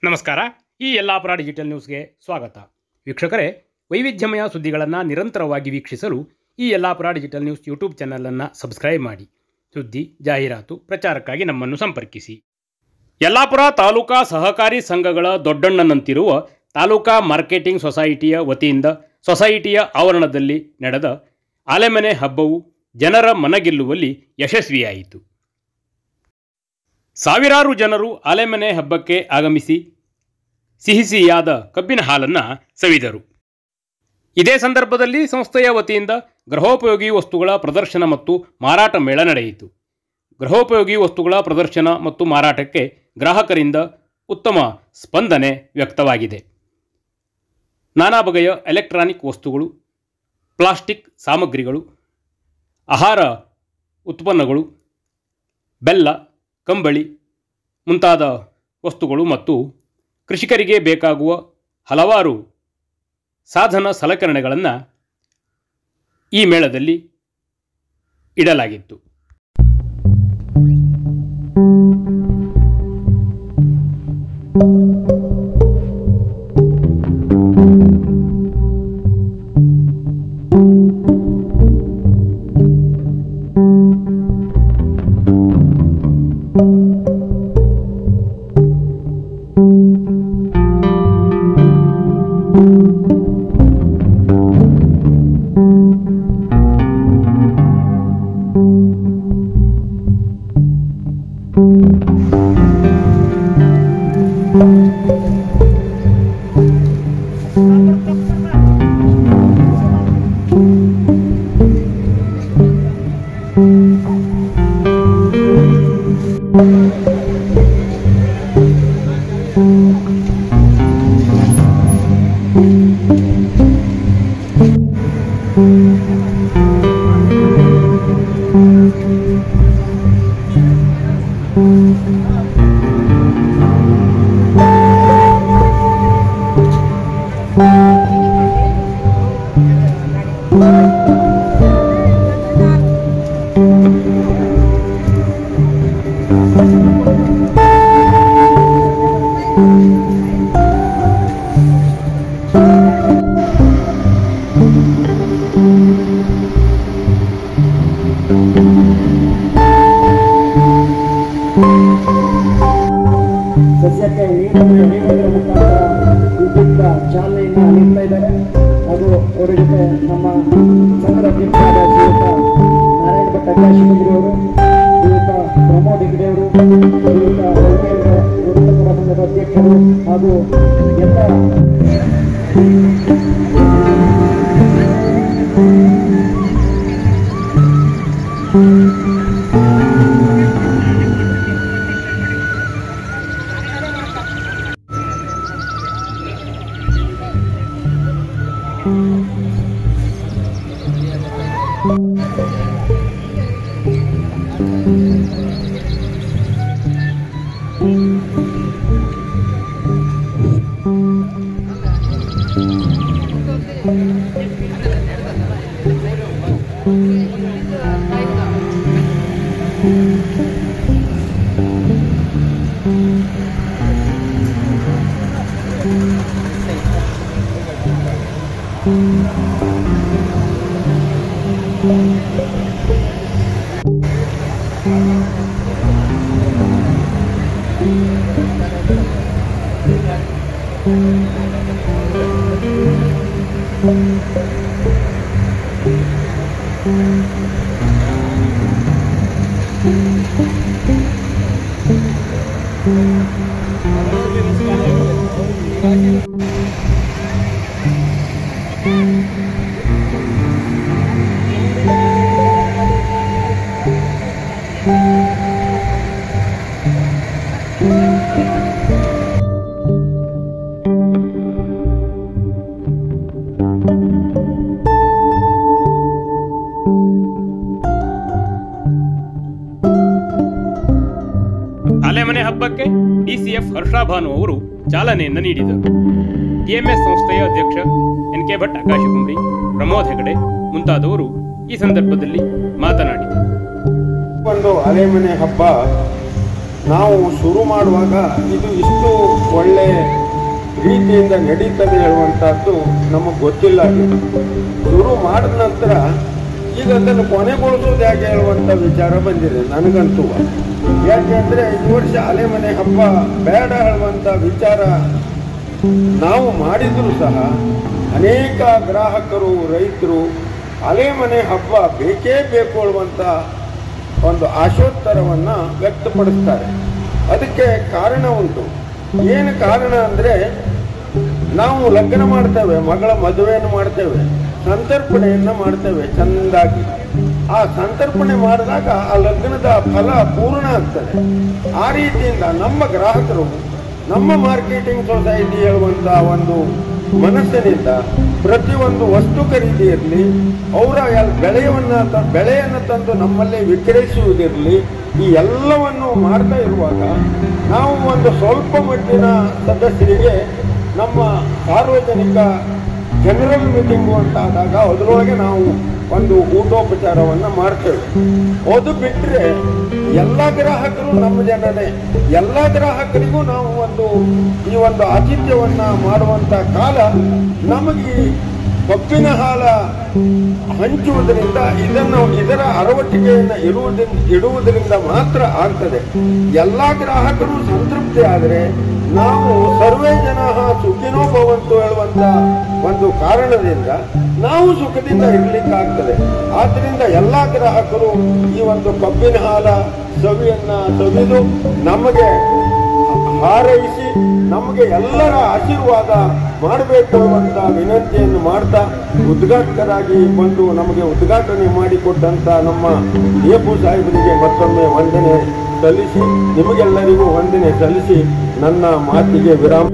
ನಮಸ್ಕಾರ. ಈ ಯಲ್ಲಾಪುರ ಡಿಜಿಟಲ್ ನ್ಯೂಸ್ಗೆ ಸ್ವಾಗತ. ವೀಕ್ಷಕರೇ, ವೈವಿಧ್ಯಮಯ ಸುದ್ದಿಗಳನ್ನು ನಿರಂತರವಾಗಿ ವೀಕ್ಷಿಸಲು ಈ ಯಲ್ಲಾಪುರ ಡಿಜಿಟಲ್ ನ್ಯೂಸ್ ಯೂಟ್ಯೂಬ್ ಚಾನಲನ್ನು ಸಬ್ಸ್ಕ್ರೈಬ್ ಮಾಡಿ. ಸುದ್ದಿ, ಜಾಹೀರಾತು, ಪ್ರಚಾರಕ್ಕಾಗಿ ನಮ್ಮನ್ನು ಸಂಪರ್ಕಿಸಿ. ಯಲ್ಲಾಪುರ ತಾಲೂಕಾ ಸಹಕಾರಿ ಸಂಘಗಳ ದೊಡ್ಡಣ್ಣನಂತಿರುವ ತಾಲೂಕಾ ಮಾರ್ಕೆಟಿಂಗ್ ಸೊಸೈಟಿಯ ವತಿಯಿಂದ ಸೊಸೈಟಿಯ ಆವರಣದಲ್ಲಿ ನಡೆದ ಆಲೆಮನೆ ಹಬ್ಬವು ಜನರ ಮನಗೆಲ್ಲುವಲ್ಲಿ ಯಶಸ್ವಿಯಾಯಿತು. ಸಾವಿರಾರು ಜನರು ಆಲೆಮನೆ ಹಬ್ಬಕ್ಕೆ ಆಗಮಿಸಿ ಸಿಹಿಯಾದ ಕಬ್ಬಿನ ಹಾಲನ್ನು ಸವಿದರು. ಇದೇ ಸಂದರ್ಭದಲ್ಲಿ ಸಂಸ್ಥೆಯ ವತಿಯಿಂದ ಗೃಹೋಪಯೋಗಿ ವಸ್ತುಗಳ ಪ್ರದರ್ಶನ ಮತ್ತು ಮಾರಾಟ ಮೇಳ ನಡೆಯಿತು. ಗೃಹೋಪಯೋಗಿ ವಸ್ತುಗಳ ಪ್ರದರ್ಶನ ಮತ್ತು ಮಾರಾಟಕ್ಕೆ ಗ್ರಾಹಕರಿಂದ ಉತ್ತಮ ಸ್ಪಂದನೆ ವ್ಯಕ್ತವಾಗಿದೆ. ನಾನಾ ಬಗೆಯ ಎಲೆಕ್ಟ್ರಾನಿಕ್ ವಸ್ತುಗಳು, ಪ್ಲಾಸ್ಟಿಕ್ ಸಾಮಗ್ರಿಗಳು, ಆಹಾರ ಉತ್ಪನ್ನಗಳು, ಬೆಲ್ಲ, ಕಂಬಳಿ ಮುಂತಾದ ವಸ್ತುಗಳು ಮತ್ತು ಕೃಷಿಕರಿಗೆ ಬೇಕಾಗುವ ಹಲವಾರು ಸಾಧನ ಸಲಕರಣೆಗಳನ್ನು ಈ ಮೇಳದಲ್ಲಿ ಇಡಲಾಗಿತ್ತು. ಸಸ್ಯಕ್ಕೆ ನೀರಿನ ಮುಖಾಂತರ ವಿದ್ಯುತ್ ಚಾಲನೆಯನ್ನು ನೀಡ್ತಾ ಇದ್ದಾರೆ. ಹಾಗೂ ಅವರ ಜೊತೆ ನಮ್ಮ ಸಂಘದ ಅಧ್ಯಕ್ಷರಾದ ಶ್ರೀಯುತ ನಾರಾಯಣ ಭಟ್ ಅಗ್ರಾಶಿಮಂತ್ರಿ ಅವರು, ಶ್ರೀಯುತ ಪ್ರಮೋದ್ ಹೆಗ್ಡೆ ಅವರು, ಶ್ರೀಯುತ ರವಿಯವರ ಸಂಘದ ಅಧ್ಯಕ್ಷರು ಹಾಗೂ ಎಲ್ಲ ಆಲೆಮನೆ ಹಬ್ಬಕ್ಕೆ ಡಿಸಿಎಫ್ ಹರ್ಷಭಾನು ಅವರು ಚಾಲನೆಯನ್ನು ನೀಡಿದರು. ಟಿಎಂಎಸ್ ಸಂಸ್ಥೆಯ ಅಧ್ಯಕ್ಷ ಎನ್.ಕೆ. ಭಟ್ ಅಗ್ರಾಶಿಮಂತ್ರಿ, ಪ್ರಮೋದ್ ಹೆಗಡೆ ಮುಂತಾದವರು ಈ ಸಂದರ್ಭದಲ್ಲಿ ಮಾತನಾಡಿದರು. ಒಂದು ಆಲೆಮನೆ ಹಬ್ಬ ನಾವು ಶುರು ಮಾಡುವಾಗ ಇದು ಇಷ್ಟು ಒಳ್ಳೆ ರೀತಿಯಿಂದ ನಡೀತದೆ ಹೇಳುವಂಥದ್ದು ನಮಗೆ ಗೊತ್ತಿಲ್ಲ. ಶುರು ಮಾಡಿದ ನಂತರ ಈಗ ಅದನ್ನು ಕೊನೆಗೊಳಿಸೋದು ಹೇಗೆ ಹೇಳುವಂಥ ವಿಚಾರ ಬಂದಿದೆ ನನಗಂತೂ. ಯಾಕೆಂದರೆ ಈ ವರ್ಷ ಅಲೆಮನೆ ಹಬ್ಬ ಬೇಡ ಹೇಳುವಂಥ ವಿಚಾರ ನಾವು ಮಾಡಿದರೂ ಸಹ ಅನೇಕ ಗ್ರಾಹಕರು, ರೈತರು ಅಲೆಮನೆ ಹಬ್ಬ ಬೇಕೇ ಬೇಕು ಹೇಳುವಂಥ ಒಂದು ಆಶೋತ್ತರವನ್ನು ವ್ಯಕ್ತಪಡಿಸ್ತಾರೆ. ಅದಕ್ಕೆ ಕಾರಣ ಉಂಟು. ಏನು ಕಾರಣ ಅಂದರೆ, ನಾವು ಲಗ್ನ ಮಾಡ್ತೇವೆ, ಮಗಳ ಮದುವೆಯನ್ನು ಮಾಡ್ತೇವೆ, ಸಂತರ್ಪಣೆಯನ್ನು ಮಾಡ್ತೇವೆ ಚೆಂದಾಗಿ. ಆ ಸಂತರ್ಪಣೆ ಮಾಡಿದಾಗ ಆ ಲಗ್ನದ ಫಲ ಪೂರ್ಣ ಆಗ್ತದೆ. ಆ ರೀತಿಯಿಂದ ನಮ್ಮ ಗ್ರಾಹಕರು, ನಮ್ಮ ಮಾರ್ಕೆಟಿಂಗ್ ಸೊಸೈಟಿ ಹೇಳುವಂಥ ಒಂದು ಮನಸ್ಸಿನಿಂದ ಪ್ರತಿಯೊಂದು ವಸ್ತು ಖರೀದಿ ಇರಲಿ, ಅವರ ಬೆಳೆಯನ್ನು ತಂದು ನಮ್ಮಲ್ಲಿ ವಿಕ್ರಯಿಸುವುದಿರಲಿ, ಈ ಎಲ್ಲವನ್ನು ಮಾಡ್ತಾ ಇರುವಾಗ ನಾವು ಒಂದು ಸ್ವಲ್ಪ ಮಟ್ಟಿನ ಸದಸ್ಯರಿಗೆ ನಮ್ಮ ಸಾರ್ವಜನಿಕ ಜನರಲ್ ಮೀಟಿಂಗು ಅಂತ ಆದಾಗ ಅದರೊಳಗೆ ನಾವು ಒಂದು ಊಟೋಪಚಾರವನ್ನು ಮಾಡ್ತೇವೆ. ಅದು ಬಿಟ್ಟರೆ ಎಲ್ಲ ಗ್ರಾಹಕರು ನಮ್ಮ ಜನರೇ. ಎಲ್ಲ ಗ್ರಾಹಕರಿಗೂ ನಾವು ಈ ಒಂದು ಆತಿಥ್ಯವನ್ನು ಮಾಡುವಂಥ ಕಾಲ ನಮಗೆ ಕಬ್ಬಿನ ಹಾಲ ಹಂಚುವುದರಿಂದ ಇದರ ಅರವಟ್ಟಿಗೆಯನ್ನು ಇಡುವುದರಿಂದ ಮಾತ್ರ ಆಗ್ತದೆ. ಎಲ್ಲ ಗ್ರಾಹಕರು ಸಂತೃಪ್ತಿ ಆದರೆ ನಾವು ಸರ್ವೇ ಜನ ಸುಖಿನೋ ಭವಂತು ಹೇಳುವಂಥ ಒಂದು ಕಾರಣದಿಂದ ನಾವು ಸುಖದಿಂದ ಇರಲಿಕ್ಕಾಗ್ತದೆ. ಆದ್ದರಿಂದ ಎಲ್ಲ ಗ್ರಾಹಕರು ಈ ಒಂದು ಕಬ್ಬಿನ ಹಾಲ ಸವಿಯನ್ನು ಸವಿದು ನಮಗೆ ಹಾರೈಸಿ ನಮಗೆ ಎಲ್ಲರ ಆಶೀರ್ವಾದ ಮಾಡಬೇಕು ಅನ್ನುವಂಥ ವಿನಂತಿಯನ್ನು ಮಾಡ್ತಾ, ಉದ್ಘಾಟಕರಾಗಿ ಬಂದು ನಮಗೆ ಉದ್ಘಾಟನೆ ಮಾಡಿಕೊಟ್ಟಂಥ ನಮ್ಮ ಏಪು ಸಾಹೇಬರಿಗೆ ಮತ್ತೊಮ್ಮೆ ವಂದನೆ ಸಲ್ಲಿಸಿ, ನಿಮಗೆಲ್ಲರಿಗೂ ವಂದನೆ ಸಲ್ಲಿಸಿ ನನ್ನ ಮಾತಿಗೆ ವಿರಾಮ.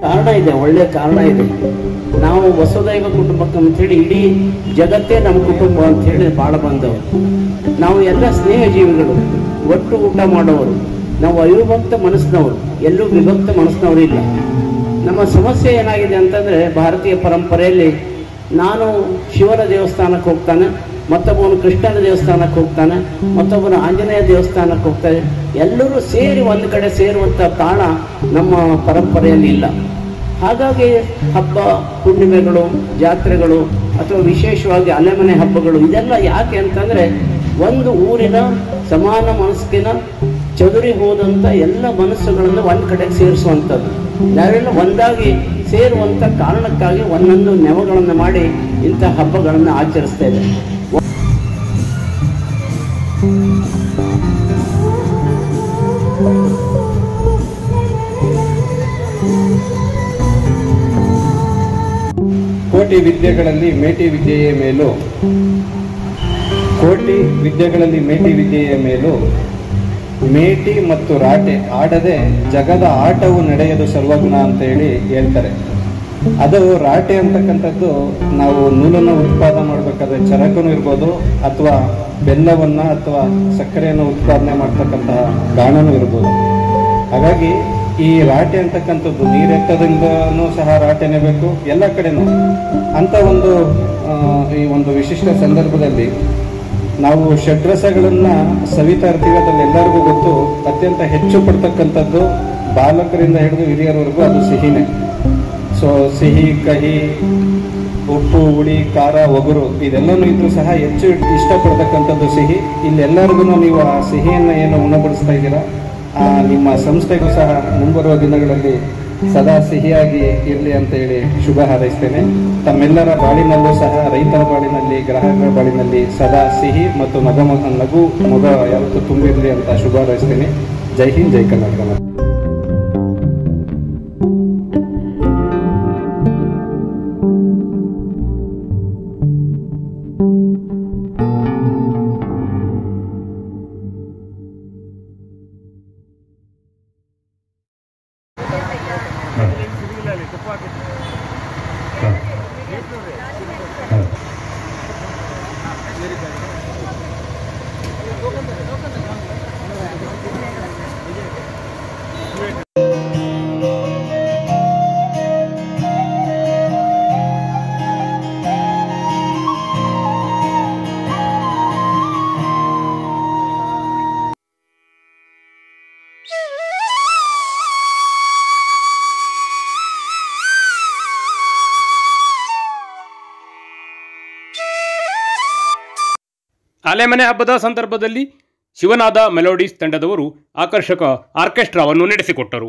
ಕಾರಣ ಇದೆ, ಒಳ್ಳೆಯ ಕಾರಣ ಇದೆ. ನಾವು ವಸುದೈವ ಕುಟುಂಬಕ್ಕೆ ಅಂತೇಳಿ ಇಡೀ ಜಗತ್ತೇ ನಮ್ಮ ಕುಟುಂಬ ಅಂಥೇಳಿ ಭಾಳ ಬಂದವರು. ನಾವು ಎಲ್ಲ ಸ್ನೇಹ ಜೀವಿಗಳು, ಒಟ್ಟು ಊಟ ಮಾಡೋರು. ನಾವು ಅವಿಭಕ್ತ ಮನಸ್ಸಿನವರು, ಎಲ್ಲೂ ವಿಭಕ್ತ ಮನಸ್ಸಿನವರು ಇಲ್ಲ. ನಮ್ಮ ಸಮಸ್ಯೆ ಏನಾಗಿದೆ ಅಂತಂದರೆ, ಭಾರತೀಯ ಪರಂಪರೆಯಲ್ಲಿ ನಾನು ಶಿವನ ದೇವಸ್ಥಾನಕ್ಕೆ ಹೋಗ್ತಾನೆ, ಮತ್ತೊಬ್ಬನು ಕೃಷ್ಣನ ದೇವಸ್ಥಾನಕ್ಕೆ ಹೋಗ್ತಾನೆ, ಮತ್ತೊಬ್ಬನು ಆಂಜನೇಯ ದೇವಸ್ಥಾನಕ್ಕೆ ಹೋಗ್ತಾನೆ. ಎಲ್ಲರೂ ಸೇರಿ ಒಂದು ಕಡೆ ಸೇರುವಂಥ ತಾಣ ನಮ್ಮ ಪರಂಪರೆಯಲ್ಲಿ ಇಲ್ಲ. ಹಾಗಾಗಿ ಹಬ್ಬ ಹುಣ್ಣಿಮೆಗಳು, ಜಾತ್ರೆಗಳು ಅಥವಾ ವಿಶೇಷವಾಗಿ ಅಲೆಮನೆ ಹಬ್ಬಗಳು ಇದೆಲ್ಲ ಯಾಕೆ ಅಂತಂದರೆ, ಒಂದು ಊರಿನ ಸಮಾನ ಮನಸ್ಸಿನ ಚದುರಿ ಹೋದಂಥ ಎಲ್ಲ ಮನಸ್ಸುಗಳನ್ನು ಒಂದು ಕಡೆಗೆ ಸೇರಿಸುವಂಥದ್ದು. ನಾವೆಲ್ಲ ಒಂದಾಗಿ ಸೇರುವಂಥ ಕಾರಣಕ್ಕಾಗಿ ಒಂದೊಂದು ನೆವಗಳನ್ನು ಮಾಡಿ ಇಂಥ ಹಬ್ಬಗಳನ್ನು ಆಚರಿಸ್ತಾ ಇದೆ. ಕೋಟಿ ವಿದ್ಯೆಗಳಲ್ಲಿ ಮೇಟಿ ವಿದ್ಯೆಯ ಮೇಲೂ, ಕೋಟಿ ವಿದ್ಯೆಗಳಲ್ಲಿ ಮೇಟಿ ವಿದ್ಯೆಯ ಮೇಲೂ ಮೇಟಿ ಮತ್ತು ರಾಟೆ ಆಡದೆ ಜಗದ ಆಟವು ನಡೆಯದು ಸರ್ವಗುಣ ಅಂತ ಹೇಳಿ ಹೇಳ್ತಾರೆ. ಅದು ರಾಟೆ ಅಂತಕ್ಕಂಥದ್ದು ನಾವು ನೂಲನ್ನು ಉತ್ಪಾದನೆ ಮಾಡಬೇಕಾದ್ರೆ ಚರಕನು ಇರ್ಬೋದು, ಅಥವಾ ಬೆಲ್ಲವನ್ನು ಅಥವಾ ಸಕ್ಕರೆಯನ್ನು ಉತ್ಪಾದನೆ ಮಾಡ್ತಕ್ಕಂತಹ ಗಾಣನೂ ಇರ್ಬೋದು. ಹಾಗಾಗಿ ಈ ರಾಟೆ ಅಂತಕ್ಕಂಥದ್ದು ನೀರೆತ್ತದಿಂದನೂ ಸಹ ರಾಟೆನೇ ಬೇಕು, ಎಲ್ಲ ಕಡೆನೂ. ಅಂಥ ಈ ಒಂದು ವಿಶಿಷ್ಟ ಸಂದರ್ಭದಲ್ಲಿ ನಾವು ಷಡ್ರಸಗಳನ್ನು ಸವಿತಾ ಇರ್ತೀವಿ. ಅದರಲ್ಲಿ ಎಲ್ಲರಿಗೂ ಗೊತ್ತು, ಅತ್ಯಂತ ಹೆಚ್ಚು ಪಡ್ತಕ್ಕಂಥದ್ದು ಬಾಲಕರಿಂದ ಹಿಡಿದು ಹಿರಿಯರವರೆಗೂ ಅದು ಸಿಹಿನೇ. ಸೊ ಸಿಹಿ, ಕಹಿ, ಉಪ್ಪು, ಹುಳಿ, ಖಾರ, ಒಗರು ಇದೆಲ್ಲನೂ ಇದ್ರೂ ಸಹ ಹೆಚ್ಚು ಇಷ್ಟಪಡ್ತಕ್ಕಂಥದ್ದು ಸಿಹಿ. ಇಲ್ಲೆಲ್ಲರಿಗೂ ನೀವು ಆ ಸಿಹಿಯನ್ನು ಏನು ಉಣಬಡಿಸ್ತಾ ಇದ್ದೀರಾ, ನಿಮ್ಮ ಸಂಸ್ಥೆಗೂ ಸಹ ಮುಂಬರುವ ದಿನಗಳಲ್ಲಿ ಸದಾ ಸಿಹಿಯಾಗಿ ಇರಲಿ ಅಂತ ಹೇಳಿ ಶುಭ ಹಾರೈಸ್ತೇನೆ. ತಮ್ಮೆಲ್ಲರ ಬಾಳಿನಲ್ಲೂ ಸಹ, ರೈತರ ಬಾಳಿನಲ್ಲಿ, ಗ್ರಾಹಕರ ಬಾಳಿನಲ್ಲಿ ಸದಾ ಸಿಹಿ ಮತ್ತು ನಗು ಮೊಗ ಯಾವತ್ತೂ ತುಂಬಿರಲಿ ಅಂತ ಶುಭ ಹಾರೈಸ್ತೇನೆ. ಜೈ ಹಿಂದ್, ಜೈ ಕರ್ನಾಟಕ. ಆಲೆಮನೆ ಹಬ್ಬದ ಸಂದರ್ಭದಲ್ಲಿ ಶಿವನಾದ ಮೆಲೋಡಿಸ್ ತಂಡದವರು ಆಕರ್ಷಕ ಆರ್ಕೆಸ್ಟ್ರಾವನ್ನು ನಡೆಸಿಕೊಟ್ಟರು.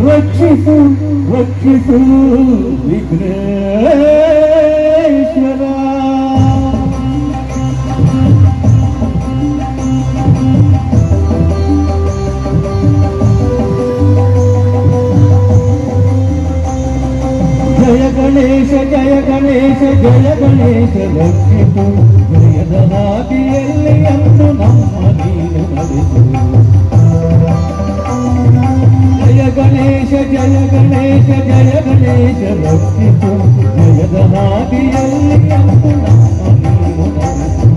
ರಕ್ಷಿಸು ರಕ್ಷಿಸು ವಿಘ್ನೇಶ್ವರ. ಜಯ ಗಣೇಶ ಜಯ ಗಣೇಶ ಜಯ ಗಣೇಶ ರಕ್ಷಿಸು ಜಯದ ಹಾದಿಯಲ್ಲಿ ಅಂದು ನಮ್ಮ ನೀನು ನಡೆಸು. ಜಯ ಗಣೇಶ ಜಯ ಗಣೇಶ ಜಯ ಗಣೇಶ ರಕ್ಷಿಸು ಜಯದ ಹಾದಿಯಲ್ಲಿ ಅಂದು ನಮ್ಮ ನೀನು ನಡೆಸು.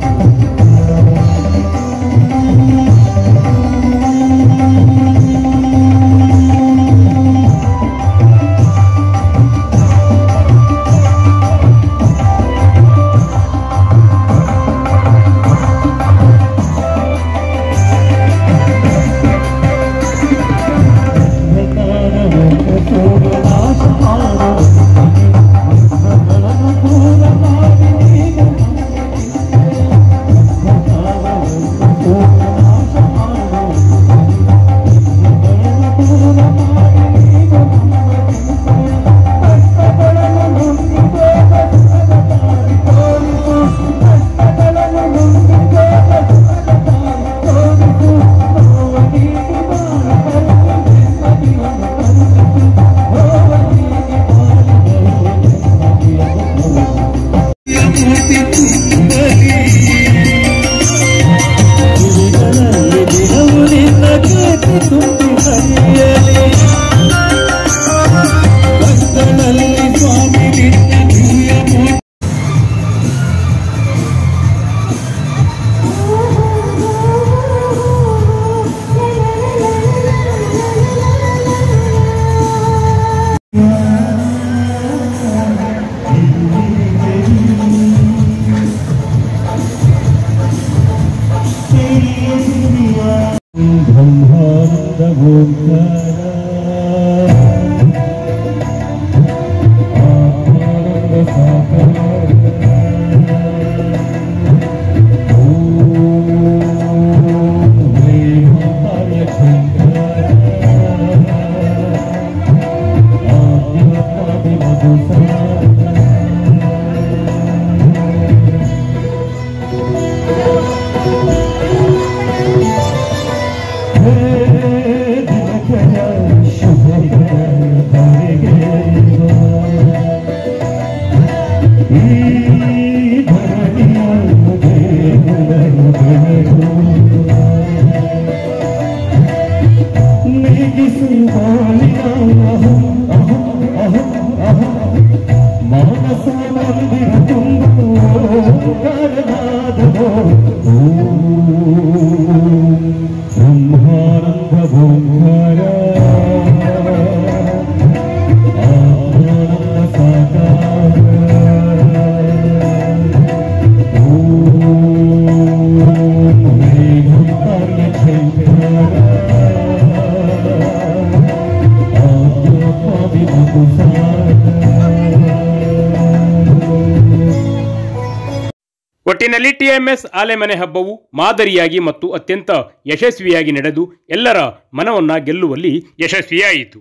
ಒಟ್ಟಿನಲ್ಲಿ ಟಿಎಂಎಸ್ ಆಲೆಮನೆ ಹಬ್ಬವು ಮಾದರಿಯಾಗಿ ಮತ್ತು ಅತ್ಯಂತ ಯಶಸ್ವಿಯಾಗಿ ನಡೆದು ಎಲ್ಲರ ಮನವನ್ನ ಗೆಲ್ಲುವಲ್ಲಿ ಯಶಸ್ವಿಯಾಯಿತು.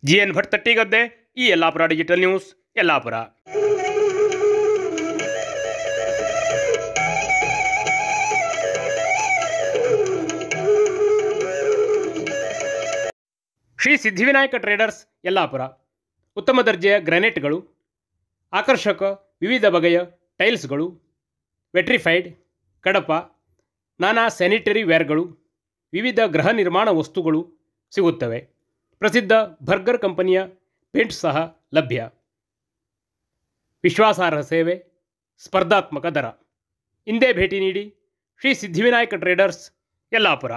ಜಿಎನ್ ಭಟ್ ತಟ್ಟಿಗದ್ದೆ, ಈ Yellapur digital news, Yellapur. Shri Siddhivinayak traders Yellapur ಉತ್ತಮ ದರ್ಜೆಯ ಗ್ರಾನೈಟ್ಗಳು, ಆಕರ್ಷಕ ವಿವಿಧ ಬಗೆಯ ಟೈಲ್ಸ್ಗಳು, ವೆಟ್ರಿಫೈಡ್, ಕಡಪ, ನಾನಾ ಸ್ಯಾನಿಟರಿ ವೇರ್ಗಳು, ವಿವಿಧ ಗೃಹ ನಿರ್ಮಾಣ ವಸ್ತುಗಳು ಸಿಗುತ್ತವೆ. ಪ್ರಸಿದ್ಧ ಬರ್ಗರ್ ಕಂಪನಿಯ ಪೇಂಟ್ ಸಹ ಲಭ್ಯ. ವಿಶ್ವಾಸಾರ್ಹ ಸೇವೆ, ಸ್ಪರ್ಧಾತ್ಮಕ ದರ. ಇಂದೇ ಭೇಟಿ ನೀಡಿ ಶ್ರೀ ಸಿದ್ಧಿವಿನಾಯಕ ಟ್ರೇಡರ್ಸ್ ಯಲ್ಲಾಪುರ.